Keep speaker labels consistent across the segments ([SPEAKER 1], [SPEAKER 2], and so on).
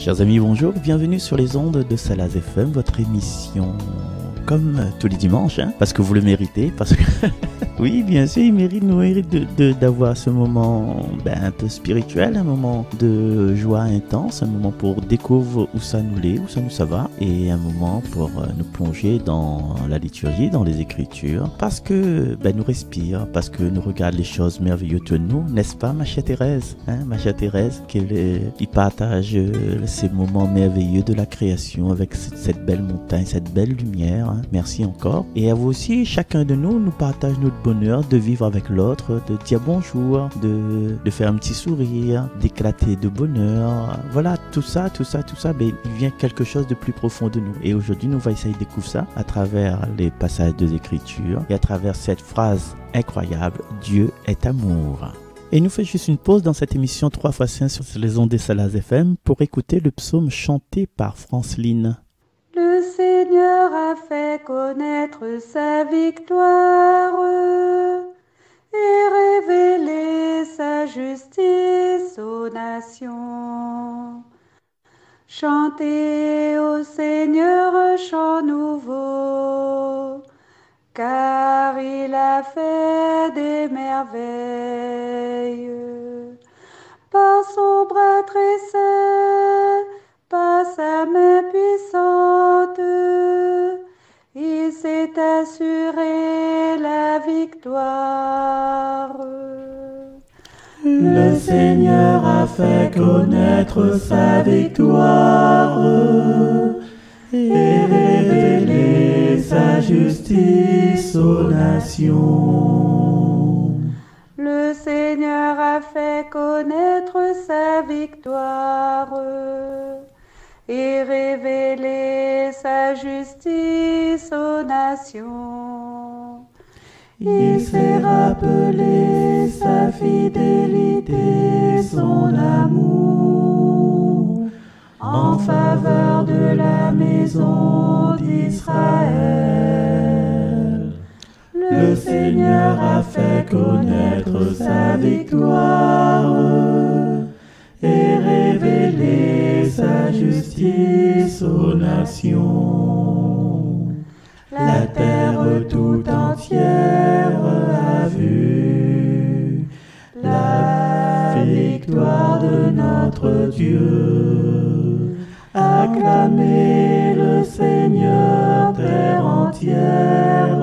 [SPEAKER 1] Chers amis, bonjour, bienvenue sur les ondes de Salaz FM, votre émission comme tous les dimanches, parce que vous le méritez, parce que oui, bien sûr, il mérite d'avoir ce moment un peu spirituel, un moment de joie intense, un moment pour découvrir où ça nous va, et un moment pour nous plonger dans la liturgie, dans les Écritures, parce que nous respire, parce que nous regarde les choses merveilleuses de nous, n'est-ce pas, ma chère Thérèse, ma chère Thérèse, il partage ces moments merveilleux de la création avec cette belle montagne, cette belle lumière. Merci encore. Et à vous aussi, chacun de nous partage notre bonheur de vivre avec l'autre, de dire bonjour, de faire un petit sourire, d'éclater de bonheur. Voilà, tout ça, il vient quelque chose de plus profond de nous. Et aujourd'hui, nous allons essayer de découvrir ça à travers les passages des Écritures et à travers cette phrase incroyable, Dieu est amour. Et nous faisons juste une pause dans cette émission 3x5 sur les ondes des Salaz FM pour écouter le psaume chanté par Franceline.
[SPEAKER 2] Le Seigneur a fait connaître sa victoire et révélé sa justice aux nations. Chantez au Seigneur un chant nouveau, car il a fait des merveilles. Par son bras tressé, par sa main puissante, il s'est assuré la victoire.
[SPEAKER 3] Le Seigneur a fait connaître sa victoire et révélé sa justice aux nations.
[SPEAKER 2] Le Seigneur a fait connaître sa victoire et révélé sa justice aux nations.
[SPEAKER 3] Il s'est rappelé sa fidélité, son amour en faveur de la maison d'Israël. Le Seigneur a fait connaître sa victoire et révélé sa justice aux nations. La terre tout entière a vu la victoire de notre Dieu. Acclamez le Seigneur, terre entière.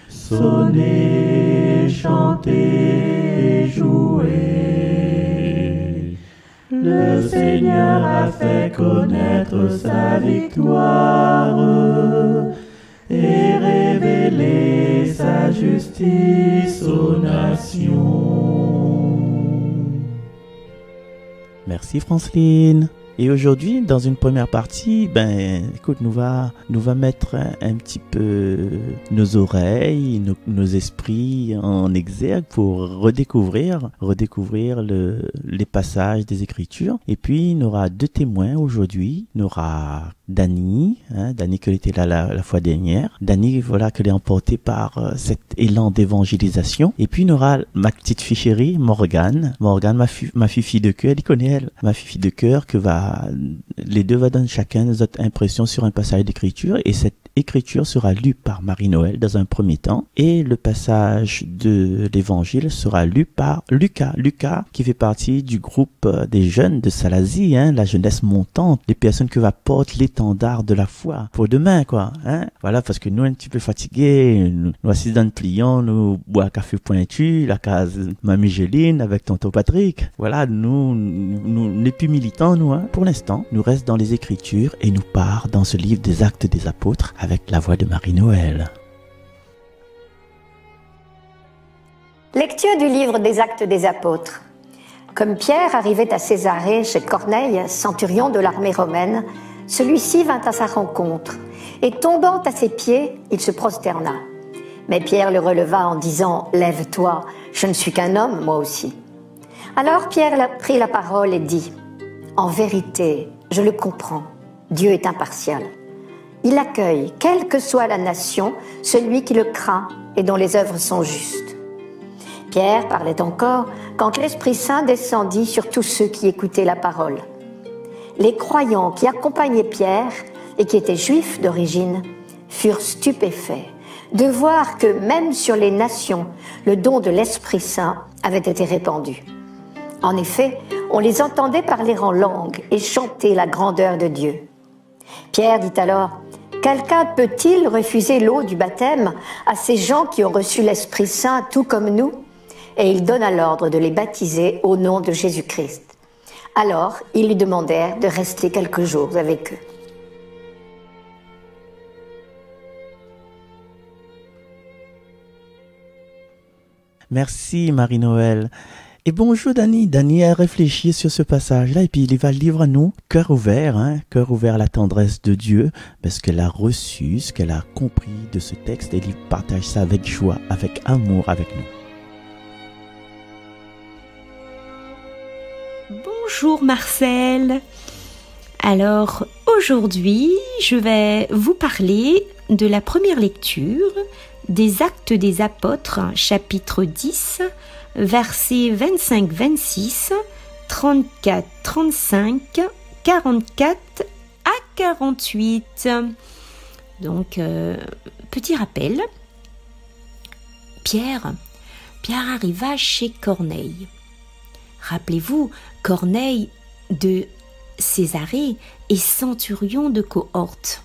[SPEAKER 3] Sonnez, chantez, jouez. Le Seigneur a fait connaître sa victoire et révélé sa justice aux nations.
[SPEAKER 1] Merci Franceline. Et aujourd'hui, dans une première partie, écoute, nous va mettre un petit peu nos oreilles, nos esprits en exergue pour redécouvrir les passages des Écritures. Et puis, il y aura deux témoins aujourd'hui. Il y aura Dany, Dany qui était là la fois dernière. Dany, voilà, qu'elle est emportée par cet élan d'évangélisation. Et puis, il y aura ma petite fille chérie, Morgane, ma fille de cœur, elle connaît elle, ma fille de cœur les deux va donner chacun notre impression sur un passage d'écriture et cette écriture sera lue par Marie-Noël dans un premier temps et le passage de l'évangile sera lu par Lucas. Lucas qui fait partie du groupe des jeunes de Salazie, la jeunesse montante, les personnes qui va porter l'étendard de la foi pour demain, quoi. Voilà, parce que nous, un petit peu fatigués, nous assis dans le pliant, nous bois un café pointu, la case Mamie Géline avec tonton Patrick. Voilà, nous les plus militants, nous, pour l'instant, nous reste dans les Écritures et nous part dans ce livre des Actes des Apôtres avec la voix de Marie-Noël.
[SPEAKER 4] Lecture du livre des Actes des Apôtres. Comme Pierre arrivait à Césarée chez Corneille, centurion de l'armée romaine, celui-ci vint à sa rencontre et tombant à ses pieds, il se prosterna. Mais Pierre le releva en disant « Lève-toi, je ne suis qu'un homme, moi aussi. » Alors Pierre prit la parole et dit « En vérité, je le comprends, Dieu est impartial. Il accueille, quelle que soit la nation, celui qui le craint et dont les œuvres sont justes. » Pierre parlait encore quand l'Esprit Saint descendit sur tous ceux qui écoutaient la parole. Les croyants qui accompagnaient Pierre et qui étaient juifs d'origine furent stupéfaits de voir que même sur les nations, le don de l'Esprit Saint avait été répandu. En effet, on les entendait parler en langue et chanter la grandeur de Dieu. Pierre dit alors: « Quelqu'un peut-il refuser l'eau du baptême à ces gens qui ont reçu l'Esprit Saint tout comme nous ?» Et il donna l'ordre de les baptiser au nom de Jésus-Christ. Alors, ils lui demandèrent de rester quelques jours avec eux.
[SPEAKER 1] Merci Marie-Noël. Et bonjour Dani. Dani a réfléchi sur ce passage-là et puis il va le livrer à nous, cœur ouvert à la tendresse de Dieu, parce qu'elle a reçu ce qu'elle a compris de ce texte et il partage ça avec joie, avec amour avec nous.
[SPEAKER 5] Bonjour Marcel. Alors aujourd'hui, je vais vous parler de la première lecture des Actes des Apôtres, chapitre 10, versets 25-26, 34-35, 44 à 48. Donc, petit rappel, Pierre arriva chez Corneille. Rappelez-vous, Corneille de Césarée est centurion de cohorte.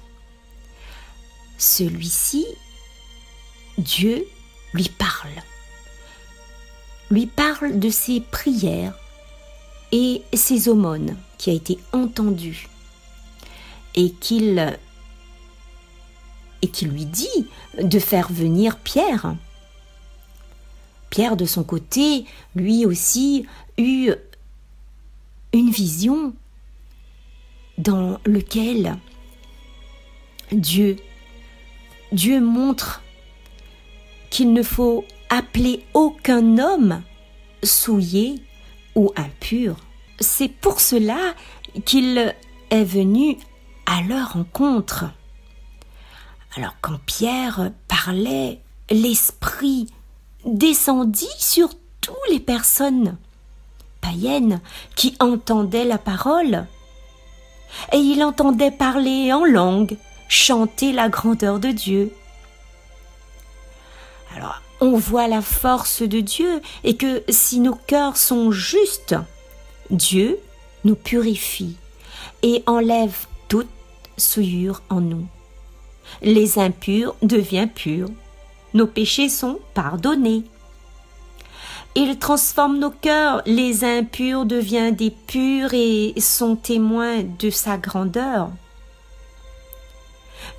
[SPEAKER 5] Celui-ci, Dieu lui parle de ses prières et ses aumônes qui a été entendu et qu'il lui dit de faire venir Pierre. Pierre de son côté, lui aussi, eut une vision dans laquelle Dieu montre qu'il ne faut appeler aucun homme souillé ou impur. C'est pour cela qu'il est venu à leur rencontre. Alors quand Pierre parlait, l'Esprit descendit sur toutes les personnes païennes qui entendaient la parole. Et il entendait parler en langue, chanter la grandeur de Dieu. Alors, on voit la force de Dieu et que si nos cœurs sont justes, Dieu nous purifie et enlève toute souillure en nous. Les impurs deviennent purs, nos péchés sont pardonnés. Il transforme nos cœurs, les impurs deviennent des purs et sont témoins de sa grandeur.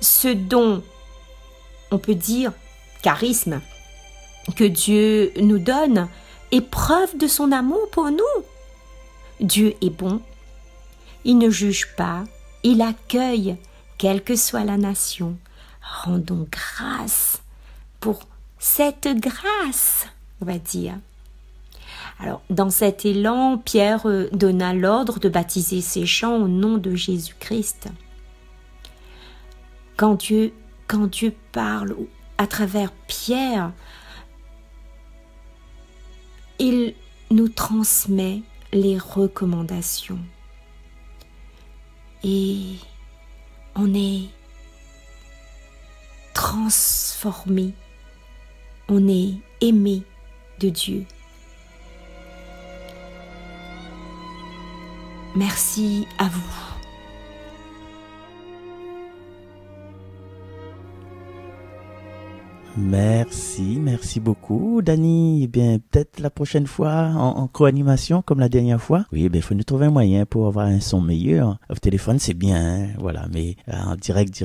[SPEAKER 5] Ce don, on peut dire, charisme, que Dieu nous donne est preuve de son amour pour nous. Dieu est bon, il ne juge pas, il accueille, quelle que soit la nation. Rendons grâce pour cette grâce, on va dire. Alors, dans cet élan, Pierre donna l'ordre de baptiser ces gens au nom de Jésus-Christ. Quand Dieu parle à travers Pierre, il nous transmet les recommandations. Et on est transformé, on est aimé de Dieu. Merci à vous.
[SPEAKER 1] Merci beaucoup, Dani. Eh bien, peut-être la prochaine fois en co-animation comme la dernière fois. Oui, il faut nous trouver un moyen pour avoir un son meilleur. Au téléphone, c'est bien, voilà, mais en direct,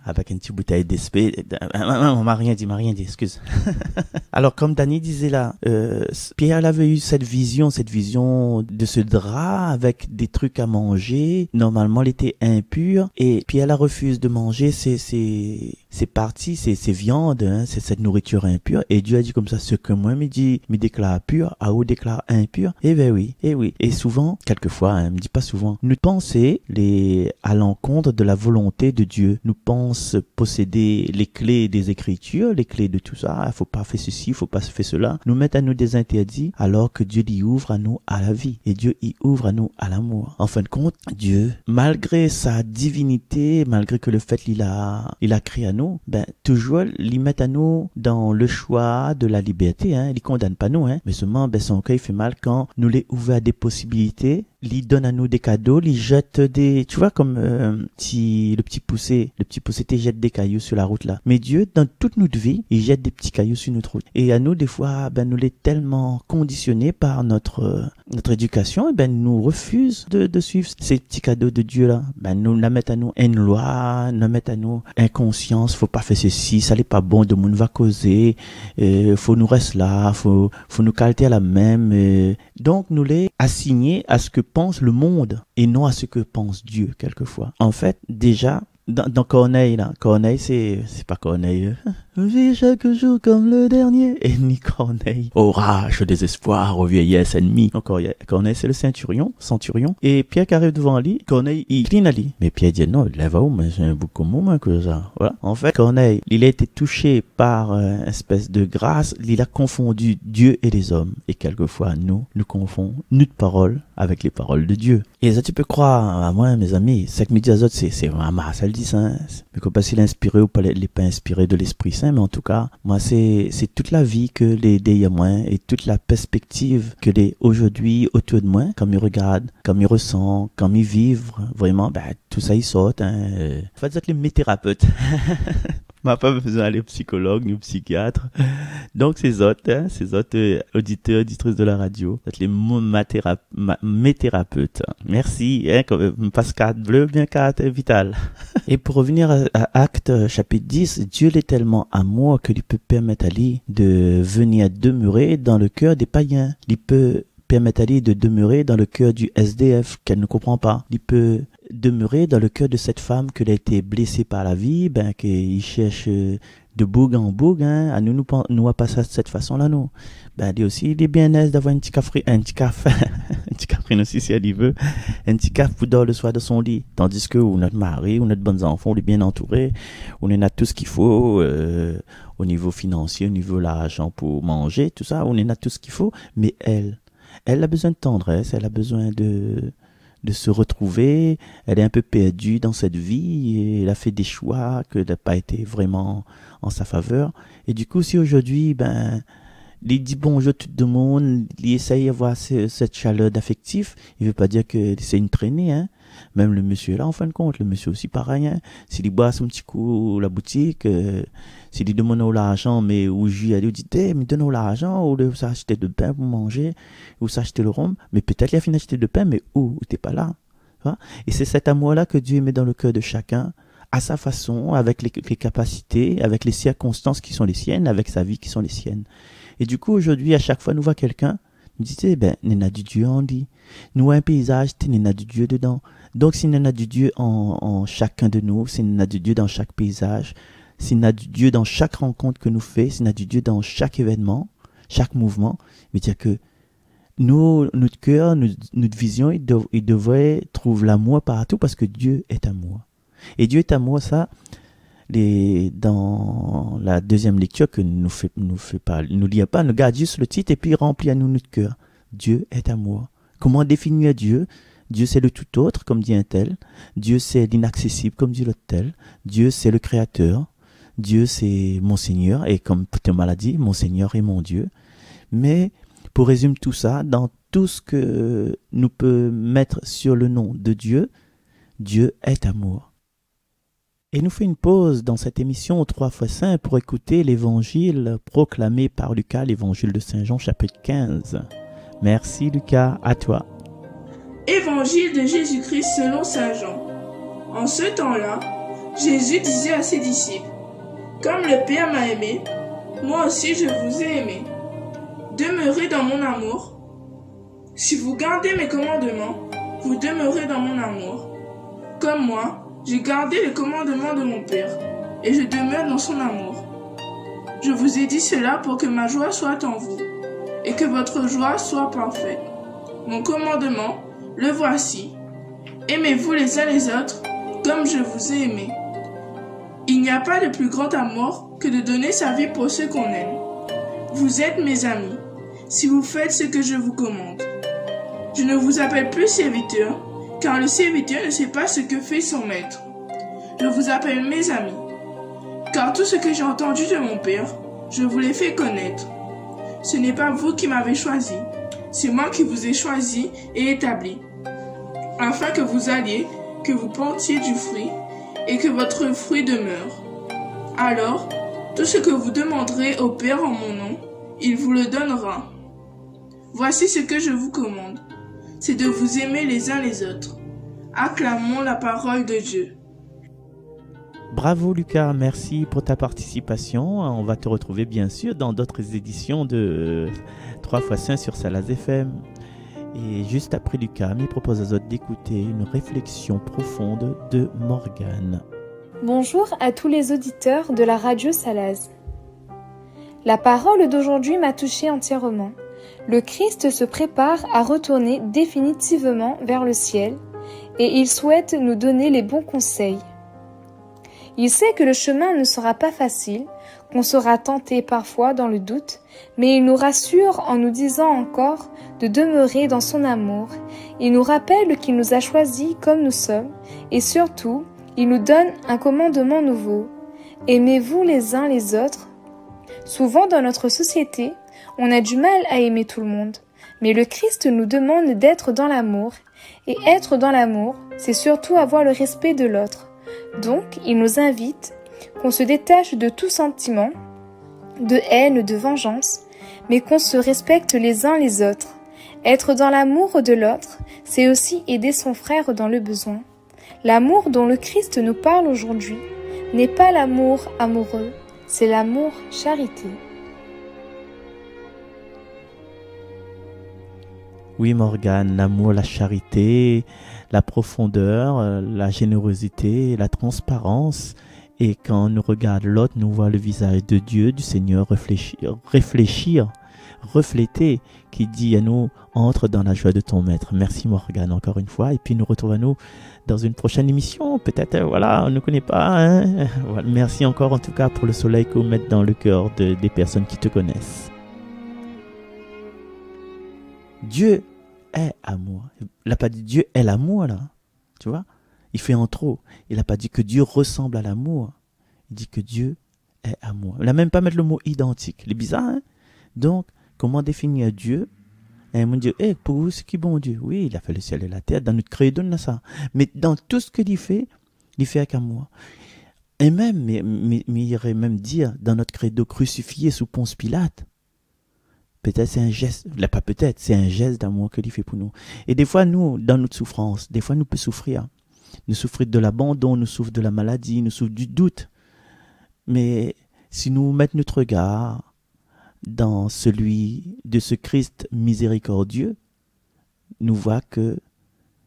[SPEAKER 1] avec une petite bouteille d'esprit. On m'a rien dit, excuse. Alors, comme Dani disait là, Pierre avait eu cette vision de ce drap avec des trucs à manger. Normalement, il était impur et Pierre la refuse de manger c'est parti, c'est viande, hein, c'est cette nourriture impure. Et Dieu a dit comme ça, ce que moi me déclare pur, à vous déclare impur. Eh ben oui, eh oui. Et souvent, quelquefois, hein, me dit pas souvent, nous pensons à l'encontre de la volonté de Dieu. Nous pensons posséder les clés des Écritures, les clés de tout ça. Il faut pas faire ceci, il faut pas faire cela. Nous mettre à nous des interdits, alors que Dieu y ouvre à nous à la vie. Et Dieu y ouvre à nous à l'amour. En fin de compte, Dieu, malgré sa divinité, malgré que le fait qu'il a créé à nous, ben, toujours, il met à nous dans le choix de la liberté, hein. Il condamne pas nous, hein. Mais seulement, ben, son cœur, il fait mal quand nous les ouvre à des possibilités. Il donne à nous des cadeaux, il jette tu vois, comme, le petit poussé te jette des cailloux sur la route, là. Mais Dieu, dans toute notre vie, il jette des petits cailloux sur notre route. Et à nous, des fois, ben, nous l'est tellement conditionnés par notre éducation, ben, nous refuse de suivre ces petits cadeaux de Dieu, là. Ben, nous la mettent à nous une loi, nous mettent à nous inconscience, faut pas faire ceci, ça n'est pas bon, de monde va causer, faut nous rester là, faut nous calter à la même, donc nous les assigner à ce que pense le monde et non à ce que pense Dieu quelquefois. En fait, déjà, dans Corneille, là, Corneille, c'est pas Corneille. Vis chaque jour comme le dernier. Et ni Corneille. Orage, désespoir, aux vieillesses ennemies. Encore, Corneille, c'est le centurion. Et Pierre qui arrive devant lui, Corneille, il cline à lui. Mais Pierre dit, non, lève à où, mais j'ai un bout comme moi, que ça. Voilà. En fait, Corneille, il a été touché par une espèce de grâce. Il a confondu Dieu et les hommes. Et quelquefois, nous confondons notre parole avec les paroles de Dieu. Et ça, tu peux croire à moi, mes amis, c'est que Midi Azote, c'est vraiment ça le dit, ça. Mais qu'on pas s'il est inspiré ou pas, il n'est pas inspiré de l'Esprit Saint, mais en tout cas, moi, c'est toute la vie que les dés à moi et toute la perspective que les aujourd'hui autour de moi, comme ils regardent, comme ils ressentent, comme ils vivent, vraiment, ben, tout ça, ils sortent, hein. En fait, c'est les thérapeutes. M'a pas besoin d'aller au psychologue ni au psychiatre. Donc, ces autres auditeurs, auditrices de la radio, c'est les mes thérapeutes. Merci, hein, passe carte bleue, bien carte vitale. Et pour revenir à Actes, chapitre 10, Dieu l'est tellement amour qu'il peut permettre à lui de venir demeurer dans le cœur des païens. Il peut permettre à lui de demeurer dans le cœur du SDF qu'elle ne comprend pas. Il peut demeurer dans le cœur de cette femme qui a été blessée par la vie, ben, qu'il cherche de boug en boug, hein, à nous à passer de cette façon-là, nous. Ben, lui aussi, il est bien aise d'avoir un petit café aussi, si elle y veut, un petit café pour dormir le soir de son lit. Tandis que, ou notre mari, ou notre bonnes enfants, on est bien entouré, on a tout ce qu'il faut, au niveau financier, au niveau de l'argent pour manger, tout ça, on a tout ce qu'il faut, mais elle a besoin de tendresse, elle a besoin de se retrouver, elle est un peu perdue dans cette vie, et elle a fait des choix que n'a pas été vraiment en sa faveur. Et du coup, si aujourd'hui, ben, il dit bonjour tout le monde, il essaye d'avoir cette chaleur d'affectif, il veut pas dire que c'est une traînée, hein. Même le monsieur là, en fin de compte, le monsieur aussi pareil, hein. S'il y boit son petit coup la boutique, s'il lui demande l'argent, mais où il dit, mais donne l'argent, ou de s'acheter de pain pour manger, ou s'acheter le rhum, mais peut-être il a fini d'acheter de pain, mais où t'es pas là, hein? Et c'est cet amour-là que Dieu met dans le cœur de chacun, à sa façon, avec les capacités, avec les circonstances qui sont les siennes, avec sa vie qui sont les siennes. Et du coup, aujourd'hui, à chaque fois, nous voit quelqu'un, nous dit, ben, il y a du Dieu en dit. Nous, un paysage, il y a du Dieu dedans. Donc, s'il y a du Dieu en chacun de nous, s'il y a du Dieu dans chaque paysage, s'il y a du Dieu dans chaque rencontre que nous faisons, s'il y a du Dieu dans chaque événement, chaque mouvement, veut dire que notre cœur, notre vision, il devrait trouver l'amour partout parce que Dieu est amour. Et Dieu est amour, ça, dans la deuxième lecture que nous lit pas, nous garde juste le titre et puis remplit à nous notre cœur. Dieu est amour. Comment définir Dieu? Dieu c'est le tout autre, comme dit un tel. Dieu c'est l'inaccessible, comme dit l'autre tel. Dieu c'est le créateur. Dieu c'est mon Seigneur, et comme Thomas l'a dit, mon Seigneur est mon Dieu. Mais pour résumer tout ça, dans tout ce que nous peut mettre sur le nom de Dieu, Dieu est amour. Et nous fait une pause dans cette émission 3 x 5 pour écouter l'évangile proclamé par Lucas, l'évangile de Saint Jean, chapitre 15. Merci Lucas, à toi.
[SPEAKER 6] Évangile de Jésus-Christ selon Saint Jean. En ce temps-là, Jésus disait à ses disciples, « Comme le Père m'a aimé, moi aussi je vous ai aimé. Demeurez dans mon amour. Si vous gardez mes commandements, vous demeurez dans mon amour. Comme moi, j'ai gardé les commandements de mon Père, et je demeure dans son amour. Je vous ai dit cela pour que ma joie soit en vous, et que votre joie soit parfaite. Mon commandement, le voici. Aimez-vous les uns les autres, comme je vous ai aimé. Il n'y a pas de plus grand amour que de donner sa vie pour ceux qu'on aime. Vous êtes mes amis, si vous faites ce que je vous commande. Je ne vous appelle plus serviteur, car le serviteur ne sait pas ce que fait son maître. Je vous appelle mes amis, car tout ce que j'ai entendu de mon Père, je vous l'ai fait connaître. Ce n'est pas vous qui m'avez choisi, c'est moi qui vous ai choisi et établi, afin que vous alliez, que vous portiez du fruit, et que votre fruit demeure. Alors, tout ce que vous demanderez au Père en mon nom, il vous le donnera. Voici ce que je vous commande, c'est de vous aimer les uns les autres. Acclamons la parole de Dieu.
[SPEAKER 1] Bravo Lucas, merci pour ta participation. On va te retrouver bien sûr dans d'autres éditions de 3x5 sur Salaz FM. Et juste après Lucas, il propose aux autres d'écouter une réflexion profonde de Morgane.
[SPEAKER 7] Bonjour à tous les auditeurs de la radio Salaz. La parole d'aujourd'hui m'a touchée entièrement. Le Christ se prépare à retourner définitivement vers le ciel et il souhaite nous donner les bons conseils. Il sait que le chemin ne sera pas facile, qu'on sera tenté parfois dans le doute, mais il nous rassure en nous disant encore de demeurer dans son amour. Il nous rappelle qu'il nous a choisis comme nous sommes et surtout, il nous donne un commandement nouveau. Aimez-vous les uns les autres. Souvent dans notre société, on a du mal à aimer tout le monde, mais le Christ nous demande d'être dans l'amour, et être dans l'amour, c'est surtout avoir le respect de l'autre. Donc, il nous invite qu'on se détache de tout sentiment, de haine, de vengeance, mais qu'on se respecte les uns les autres. Être dans l'amour de l'autre, c'est aussi aider son frère dans le besoin. L'amour dont le Christ nous parle aujourd'hui n'est pas l'amour amoureux, c'est l'amour charité.
[SPEAKER 1] Oui Morgane, l'amour, la charité, la profondeur, la générosité, la transparence. Et quand on nous regarde l'autre, nous voit le visage de Dieu, du Seigneur réfléchir, refléter, qui dit à nous, entre dans la joie de ton maître. Merci Morgane encore une fois. Et puis nous retrouvons dans une prochaine émission. Peut-être, voilà, on ne connaît pas. Hein? Voilà. Merci encore en tout cas pour le soleil que vous mettez dans le cœur des personnes qui te connaissent. Dieu est amour. Il n'a pas dit Dieu est l'amour là. Tu vois? Il fait en trop. Il n'a pas dit que Dieu ressemble à l'amour. Il dit que Dieu est amour. Il n'a même pas mis le mot identique. C'est bizarre, hein? Donc, comment définir Dieu? Et mon Dieu, pour vous, c'est qui bon Dieu? Oui, il a fait le ciel et la terre. Dans notre credo, on a ça. Mais dans tout ce qu'il fait avec amour. Et même, mais il irait même dire, dans notre credo crucifié sous Ponce Pilate, peut-être c'est un geste, là pas peut-être, c'est un geste d'amour qu'il fait pour nous. Et des fois, nous, dans notre souffrance, des fois, nous peut souffrir. Nous souffrir de l'abandon, nous souffrir de la maladie, nous souffrir du doute. Mais si nous mettons notre regard dans celui de ce Christ miséricordieux, nous voit que,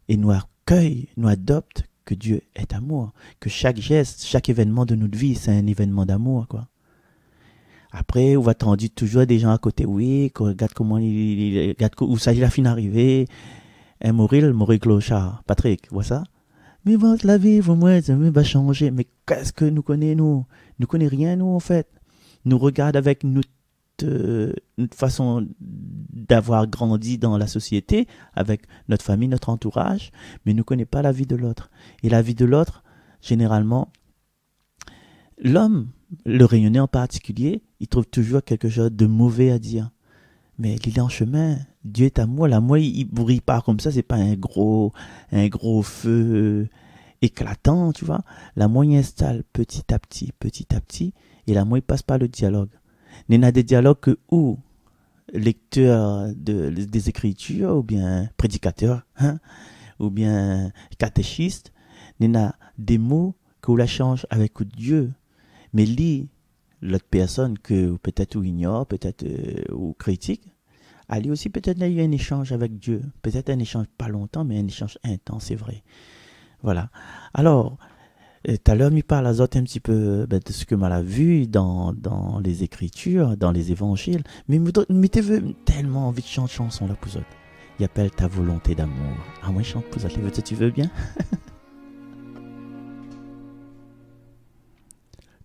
[SPEAKER 1] et nous accueille, nous adopte que Dieu est amour, que chaque geste, chaque événement de notre vie, c'est un événement d'amour, quoi. Après, on va t'en toujours des gens à côté, oui, regarde comment regarde où ça il a fini d'arriver, mourir clochard, Patrick, vois ça? Mais votre la vie, vous moi, ça va changer. Mais qu'est-ce que nous connaissons, nous? Nous connaissons rien, nous, en fait. Nous regardons avec notre façon d'avoir grandi dans la société, avec notre famille, notre entourage, mais nous ne connaissons pas la vie de l'autre. Et la vie de l'autre, généralement, l'homme, le rayonné en particulier, il trouve toujours quelque chose de mauvais à dire. Mais il est en chemin. Dieu est amour. L'amour, il brille pas comme ça. C'est pas un gros feu éclatant, tu vois. L'amour, il installe petit à petit. Et l'amour, il passe par le dialogue. Il y en a des dialogues que où lecteur des Écritures, ou bien prédicateur, hein, ou bien catéchiste, il y en a des mots que vous la change avec Dieu. Mais lit l'autre personne que peut-être ou ignore, peut-être ou critique, Ali aussi peut-être il y a eu un échange avec Dieu. Peut-être un échange pas longtemps, mais un échange intense, c'est vrai. Voilà. Alors, Et tout à l'heure, il parle à Zot un petit peu de ce que m'a vu dans les Écritures, dans les Évangiles. Mais tu veux tellement envie de chanter chanson là pour Zot. Il appelle ta volonté d'amour. Ah, moi, je chante pour Zot. Tu veux bien?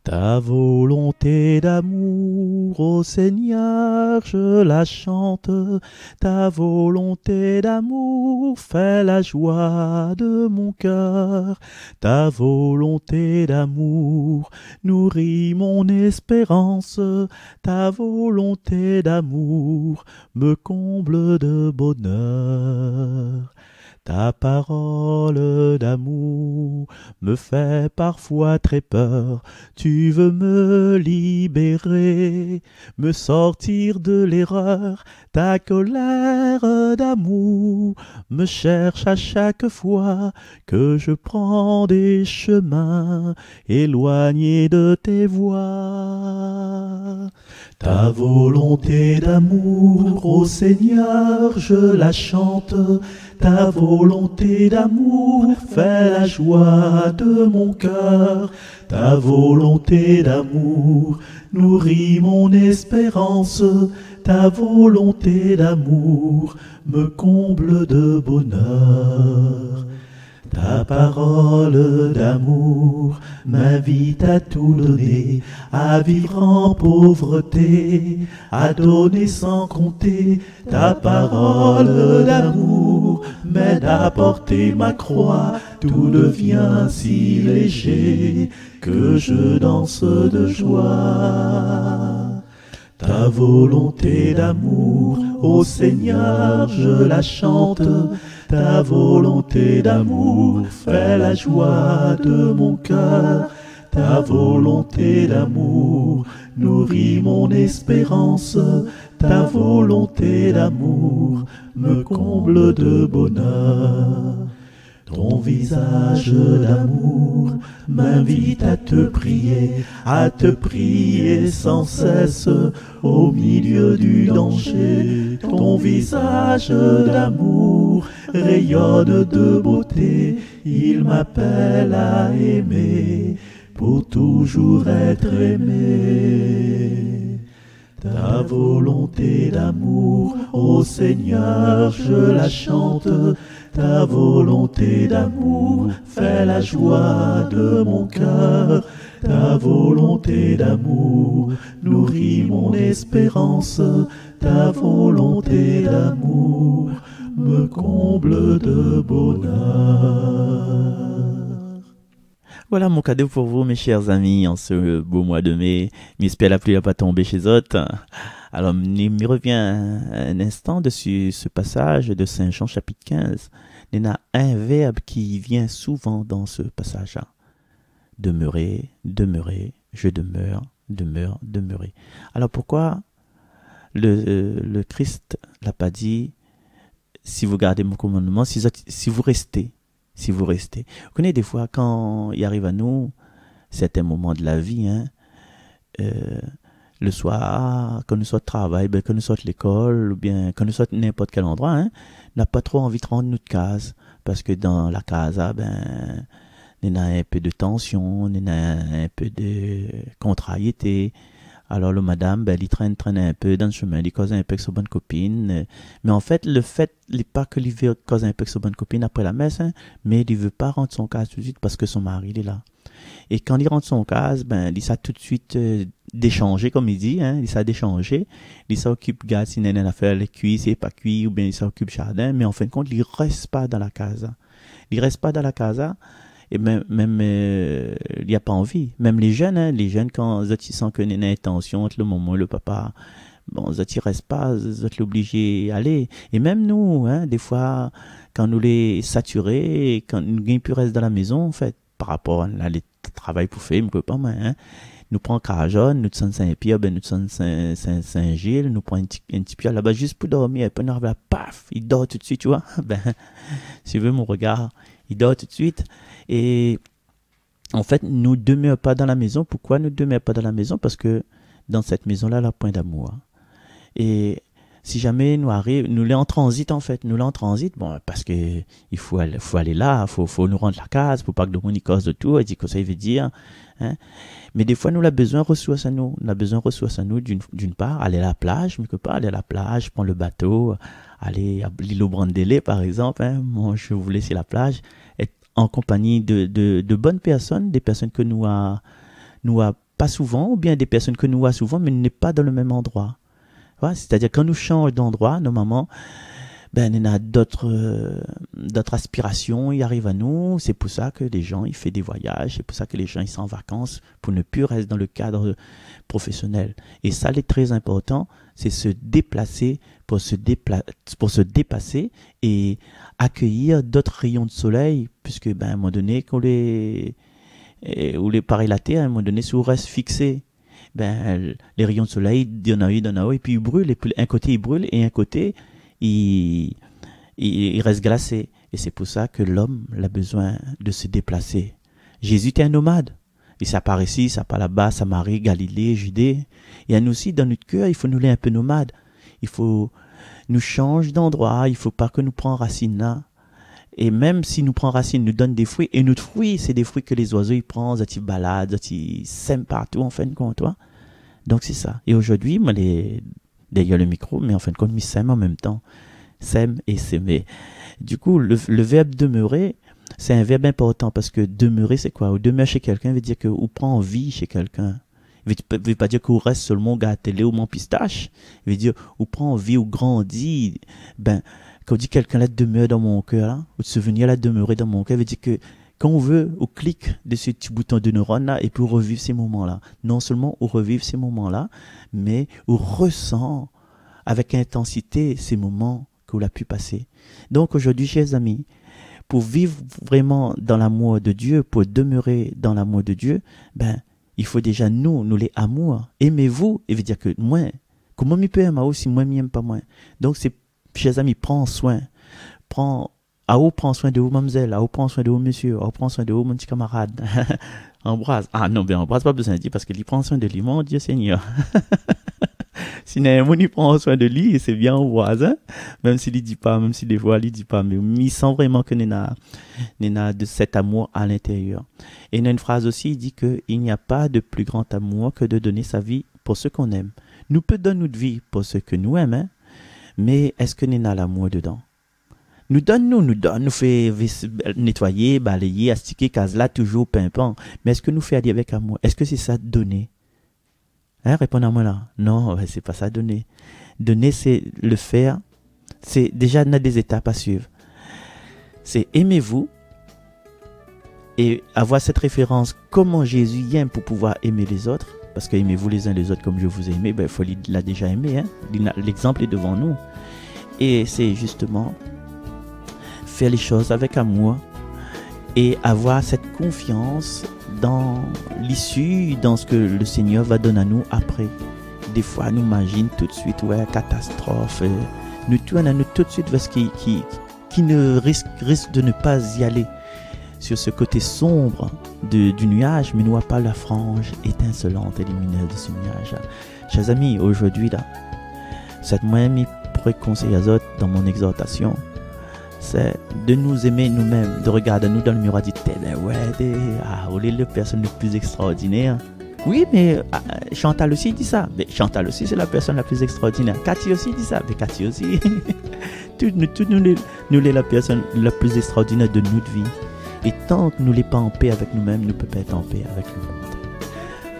[SPEAKER 1] Ta volonté d'amour, ô Seigneur, je la chante. Ta volonté d'amour fait la joie de mon cœur. Ta volonté d'amour nourrit mon espérance. Ta volonté d'amour me comble de bonheur. Ta parole d'amour me fait parfois très peur. Tu veux me libérer, me sortir de l'erreur. Ta colère d'amour me cherche à chaque fois que je prends des chemins éloignés de tes voies. Ta volonté d'amour, ô Seigneur, je la chante. Ta volonté d'amour fait la joie de mon cœur. Ta volonté d'amour nourrit mon espérance. Ta volonté d'amour me comble de bonheur. Ta parole d'amour m'invite à tout donner, à vivre en pauvreté, à donner sans compter. Ta parole d'amour m'aide à porter ma croix. Tout devient si léger que je danse de joie. Ta volonté d'amour, ô Seigneur, je la chante. Ta volonté d'amour fait la joie de mon cœur. Ta volonté d'amour nourrit mon espérance. Ta volonté d'amour me comble de bonheur. Ton visage d'amour m'invite à te prier sans cesse au milieu du danger. Ton visage d'amour rayonne de beauté, il m'appelle à aimer pour toujours être aimé. Ta volonté d'amour, ô Seigneur, je la chante. Ta volonté d'amour fait la joie de mon cœur. Ta volonté d'amour nourrit mon espérance. Ta volonté d'amour me comble de bonheur. Voilà mon cadeau pour vous, mes chers amis, en ce beau mois de mai. J'espère la pluie n'a pas tombé chez autres. Alors, il me revient un instant dessus ce passage de Saint Jean chapitre 15. Il y a un verbe qui vient souvent dans ce passage-là. Demeurer, demeurer, je demeure, demeure, demeurer. Alors pourquoi le Christ l'a pas dit si vous gardez mon commandement, si vous restez, vous connaissez des fois quand il arrive à nous certains moments de la vie, le soir, quand nous sommes au travail, quand nous sommes à l'école, ou bien quand nous sommes n'importe quel endroit, n'a pas trop envie de rendre notre case, parce que dans la casa, il y a un peu de tension, il y a un peu de contrariété. Alors le madame, il traîne un peu dans le chemin, il cause un peu avec sa bonne copine. Mais en fait, le fait n'est pas que il veut causer un peu avec sa bonne copine après la messe, mais il ne veut pas rendre son case tout de suite parce que son mari il est là. Et quand il rentre son case, il s'est tout de suite d'échanger, comme il dit, il s'est d'échanger. Il s'occupe, regarde si il a fait les cuits, c'est pas cuit, ou bien il s'occupe jardin, mais en fin de compte, il reste pas dans la casa. Il reste pas dans la casa, et même il n'y a pas envie. Même les jeunes, quand ils sentent qu'il y a une intention entre le maman et le papa, ils restent pas, ils sont obligés d'aller. Et même nous, des fois, quand nous les saturés, quand nous ne plus rester dans la maison, en fait, par rapport à le travail pour faire, mais pas mal, nous prenons Carajon, nous sommes Saint-Pierre, nous sommes Saint-Gilles, nous prenons un petit peu là-bas juste pour dormir, et puis nous arrivons là, paf, il dort tout de suite, tu vois. Si tu veux mon regard, il dort tout de suite. Et en fait, nous ne demeurons pas dans la maison. Pourquoi nous ne demeurons pas dans la maison? Parce que dans cette maison-là, il y a point d'amour. Et si jamais nous arrive, nous l'est en transit en fait, nous l'est en transit, bon, parce que il faut aller là, faut nous rendre la case, pour pas que le monde y cause de tout, et dit que ça il veut dire, hein. Mais des fois, nous avons besoin de ressources à nous. On a besoin de ressources à nous, d'une part, aller à la plage, mais que pas aller à la plage, prendre le bateau, aller à l'île au Brandélé, par exemple, hein. Moi, je vous laisse la plage, être en compagnie de bonnes personnes, des personnes que nous a pas souvent, ou bien des personnes que nous a souvent, mais n'est pas dans le même endroit. Voilà, c'est-à-dire, quand nous changeons d'endroit, normalement, ben, il y a d'autres aspirations, ils arrivent à nous. C'est pour ça que les gens, ils font des voyages. C'est pour ça que les gens, ils sont en vacances pour ne plus rester dans le cadre professionnel. Et ça, c'est très important, c'est se déplacer pour se dépasser et accueillir d'autres rayons de soleil, puisque, ben, à un moment donné, ou les pareils la terre, à un moment donné, si on reste fixé, ben, les rayons de soleil, il y en a eu, et puis ils brûlent, et puis un côté ils brûlent, et un côté, il reste glacé. Et c'est pour ça que l'homme a besoin de se déplacer. Jésus était un nomade. Et ça part ici, ça part là-bas, Samarie, Galilée, Judée. Et nous aussi, dans notre cœur, il faut nous laisser un peu nomades. Il faut nous changer d'endroit. Il faut pas que nous prenions racine là. Et même si nous prenons racine, nous donne des fruits. Et notre fruit, c'est des fruits que les oiseaux, ils prennent, ils baladent, ils sèment partout, en fin de compte, toi. Donc, c'est ça. Et aujourd'hui, moi, derrière le micro, mais en fin de compte, ils sèment en même temps. Sème et s'aimer. Du coup, le verbe demeurer, c'est un verbe important parce que demeurer, c'est quoi? Ou demeurer chez quelqu'un veut dire que ou prend vie chez quelqu'un. Il veut pas dire qu'on reste seulement au gâtelet ou mon pistache. Il veut dire ou prend vie ou grandit. Ben, quand on dit quelqu'un là demeure dans mon cœur, là, ou souvenir là demeurer dans mon cœur, veut dire que quand on veut, on clique de ce petit bouton de neurone là et puis on revivre ces moments-là. Non seulement on revivre ces moments-là, mais on ressent avec intensité ces moments qu'on a pu passer. Donc aujourd'hui, chers amis, pour vivre vraiment dans l'amour de Dieu, pour demeurer dans l'amour de Dieu, ben, il faut déjà nous les amours. Aimez-vous, et veut dire que moi, comment m'y peut aimer si moi m'y aime pas moi. Donc c'est, chers amis, prends soin. Prends soin de vous, mademoiselle, prends soin de vous, monsieur, prends soin de vous, mon petit camarade. Embrasse. Ah non, ben embrasse pas besoin de dire parce qu'il prend soin de lui, mon Dieu Seigneur. Si il prend soin de lui, c'est bien au voisin, même s'il dit pas, même si des fois il dit pas, mais il sent vraiment que Nena de cet amour à l'intérieur. Et il y a une phrase aussi, il dit que il n'y a pas de plus grand amour que de donner sa vie pour ceux qu'on aime. Nous peut donner notre vie pour ceux que nous aimons, hein, mais est-ce que Nena a l'amour dedans? Nous fait nettoyer, balayer, astiquer, case-là, toujours pimpant. Mais est-ce que nous fait aller avec amour? Est-ce que c'est ça donner? Hein, répondez-moi là. Non, c'est pas ça donner. Donner, c'est le faire. C'est déjà, on a des étapes à suivre. C'est aimez-vous et avoir cette référence comment Jésus aime pour pouvoir aimer les autres. Parce que aimez-vous les uns les autres comme je vous ai aimé, ben, il faut l'a déjà aimé. Hein? L'exemple est devant nous. Et c'est justement faire les choses avec amour et avoir cette confiance dans l'issue, dans ce que le Seigneur va donner à nous après. Des fois, nous imagine tout de suite, ouais, catastrophe. Nous tournons tout de suite vers ce qui ne risque de ne pas y aller. Sur ce côté sombre du nuage, mais nous n'avons pas la frange étincelante et lumineuse de ce nuage. Chers amis, aujourd'hui, là, cette moi-même, pourrait conseiller aux autres dans mon exhortation, c'est de nous aimer nous-mêmes, de regarder nous dans le miroir et dire, on est la personne la plus extraordinaire. Oui, mais Chantal aussi dit ça. Mais Chantal aussi, c'est la personne la plus extraordinaire. Cathy aussi dit ça. Mais Cathy aussi. nous sommes la personne la plus extraordinaire de notre vie. Et tant que nous ne sommes pas en paix avec nous-mêmes, nous ne pouvons pas être en paix avec le monde.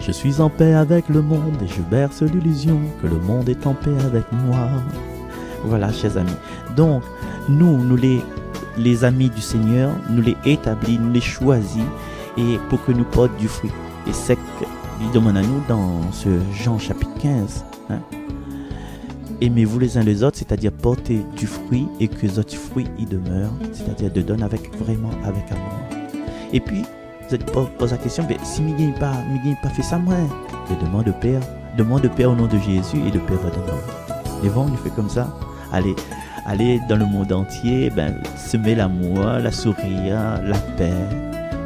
[SPEAKER 1] Je suis en paix avec le monde et je berce l'illusion que le monde est en paix avec moi. Voilà, chers amis. Donc, nous les amis du Seigneur, nous les établis, nous les choisis et pour que nous portent du fruit. Et c'est qu'il demande à nous dans ce Jean chapitre 15. Hein, aimez-vous les uns les autres, c'est-à-dire porter du fruit et que les autres fruits y demeurent, c'est-à-dire de donner vraiment avec amour. Et puis, vous êtes posé la question, mais si je n'ai pas fait ça, moi, je demande au Père au nom de Jésus et le Père va donner. Et bon, on fait comme ça. Allez dans le monde entier, semer l'amour, la sourire, la paix.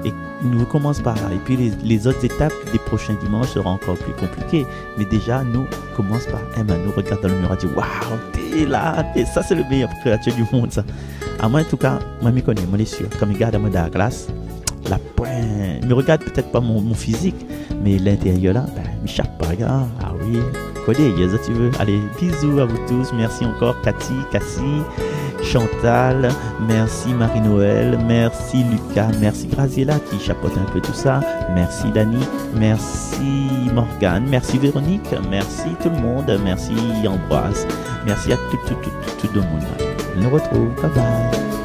[SPEAKER 1] Et nous commençons par là. Et puis les autres étapes des prochains dimanches seront encore plus compliquées. Mais déjà, nous commençons par nous regarde dans le miroir et dit waouh, et là, et ça c'est le meilleur créature du monde ça. À moi en tout cas, moi me connais, moi je suis sûr. Quand je regarde dans la classe, la pointe, me regarde peut-être pas mon physique, mais l'intérieur là, ben, me chape pas, regarde. Ah oui, connais, ça tu veux. Allez, bisous à vous tous, merci encore Cathy, Cassie, Chantal, merci Marie-Noël, merci Lucas, merci Graziella qui chapeaute un peu tout ça, merci Dani, merci Morgane, merci Véronique, merci tout le monde, merci Ambroise, merci à tout le monde. On nous retrouve, bye bye.